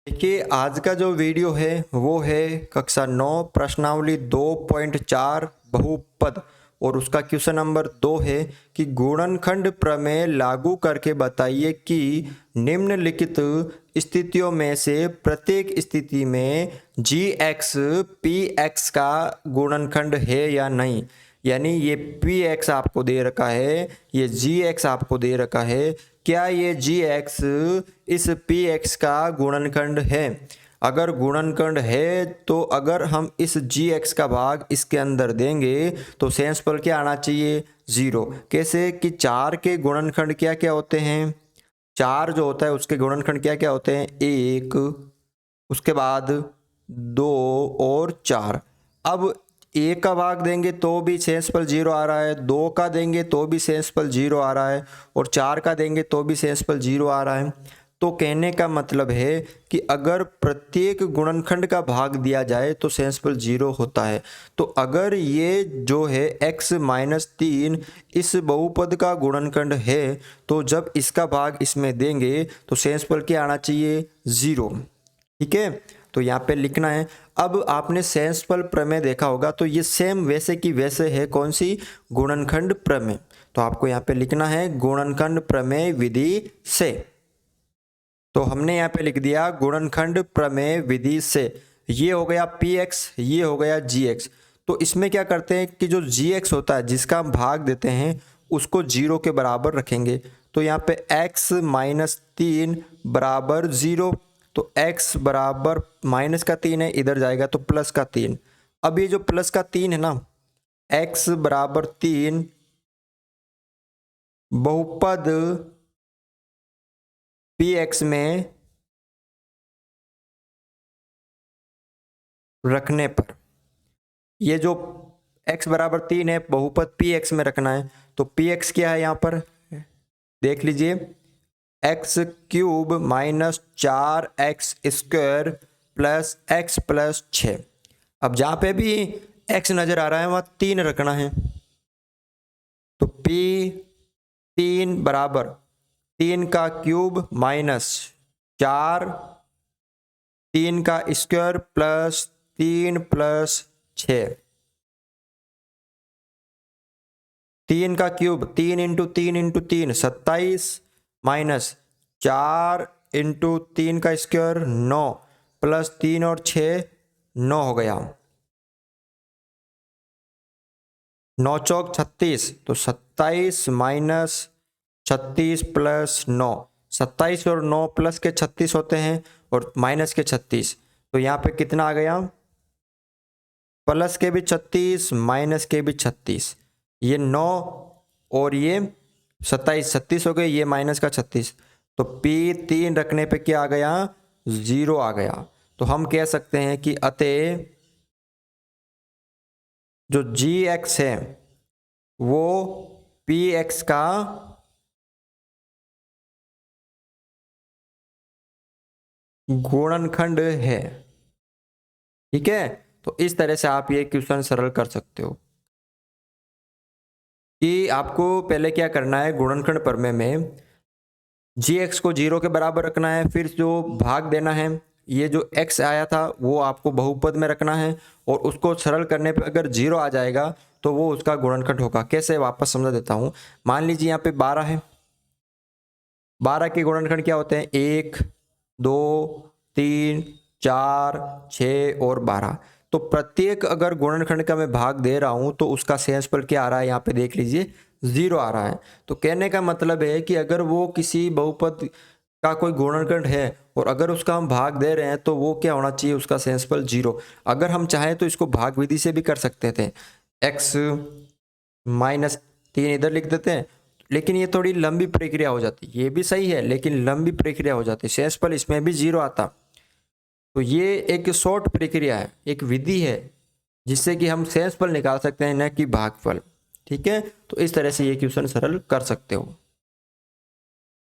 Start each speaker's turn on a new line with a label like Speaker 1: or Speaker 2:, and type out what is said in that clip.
Speaker 1: देखिए आज का जो वीडियो है वो है कक्षा 9 प्रश्नावली 2.4 बहुपद और उसका क्वेश्चन नंबर 2 है कि गुणनखंड प्रमेय लागू करके बताइए कि निम्नलिखित स्थितियों में से प्रत्येक स्थिति में gx px का गुणनखंड है या नहीं। यानी ये px आपको दे रखा है, ये gx आपको दे रखा है, क्या ये gx इस px का गुणनखंड है। अगर गुणनखंड है तो अगर हम इस gx का भाग इसके अंदर देंगे तो शेषफल क्या आना चाहिए, 0। कैसे कि 4 के गुणनखंड क्या क्या होते हैं, 4 जो होता है उसके गुणनखंड क्या क्या होते हैं, 1, उसके बाद 2 और 4। अब 1 का भाग देंगे तो भी शेषफल 0 आ रहा है, 2 का देंगे तो भी शेषफल 0 आ रहा है और 4 का देंगे तो भी शेषफल 0 आ रहा है। तो कहने का मतलब है कि अगर प्रत्येक गुणनखंड का भाग दिया जाए तो शेषफल 0 होता है। तो अगर ये जो है x-3 इस बहुपद का गुणनखंड है तो जब इसका भाग इसमें देंगे तो शेषफल क्या आना चाहिए, 0। ठीक है, तो यहाँ पे लिखना है। अब आपने शेषफल प्रमेय देखा होगा तो ये सेम वैसे की वैसे है, कौन सी, गुणनखंड प्रमेय। तो आपको यहाँ पे लिखना है गुणनखंड प्रमेय विधि से। तो हमने यहाँ पे लिख दिया गुणनखंड प्रमेय विधि से। ये हो गया px, ये हो गया gx। तो इसमें क्या करते हैं कि जो gx होता है जिसका हम भाग देते हैं उसको 0 के बराबर रखेंगे। तो यहाँ पे x-3 बराबर 0। तो x बराबर माइनस का 3 है, इधर जाएगा तो प्लस का 3। अब ये जो प्लस का 3 है ना, x बराबर 3 बहुपद px में रखने पर, ये जो x बराबर 3 है बहुपद px में रखना है। तो px क्या है यहाँ पर देख लीजिए, x³ minus 4x square plus x plus 6। अब जहाँ पे भी x नज़र आ रहा है वहाँ 3 रखना है। तो p3 बराबर 3 का क्यूब माइनस 4, 3 का स्क्वायर प्लस 3 प्लस 6। 3 का cube 3 into 3 into 3 27 minus 4 into 3 का स्क्वायर 9 प्लस 3 और 6 9 हो गया, 9 चौक 36। तो 27 माइनस 36 प्लस 9, 27 और 9 प्लस के 36 होते हैं और माइनस के 36। तो यहाँ पे कितना आ गया, प्लस के भी 36 माइनस के भी 36। ये 9 और ये 27 36 हो गए, ये माइनस का 36। तो p3 रखने पे क्या आ गया, 0 आ गया। तो हम कह सकते हैं कि अतः जो gx है वो px का गुणनखंड है। ठीक है, तो इस तरह से आप ये क्वेश्चन सरल कर सकते हो कि आपको पहले क्या करना है, गुणनखंड प्रमेय में gx को 0 के बराबर रखना है, फिर जो भाग देना है ये जो x आया था वो आपको बहुपद में रखना है और उसको सरल करने पे अगर 0 आ जाएगा तो वो उसका गुणनखंड होगा। कैसे, वापस समझा देता हूँ। मान लीजिए यहाँ पे 12 है, 12 के गुणनखंड क्या होते हैं, 1 2 3 4 6 और 12। तो प्रत्येक अगर गुणनखंड का मैं भाग दे रहा हूं तो उसका शेषफल क्या आ रहा है, यहाँ पे देख लीजिए 0 आ रहा है। तो कहने का मतलब है कि अगर वो किसी बहुपद का कोई गुणनखंड है और अगर उसका हम भाग दे रहे हैं तो वो क्या होना चाहिए, उसका शेषफल 0। अगर हम चाहें तो इसको भाग विधि से भी कर सकते थे, x-3 इधर लिख देते हैं, लेकिन ये थोड़ी लंबी प्रक्रिया हो जाती, ये भी सही है लेकिन लंबी प्रक्रिया हो जाती, शेषफल इसमें भी 0 आता। तो ये एक शॉर्ट प्रक्रिया है, एक विधि है जिससे कि हम शेषफल निकाल सकते हैं, न कि भागफल। ठीक है, तो इस तरह से ये क्वेश्चन सरल कर सकते हो।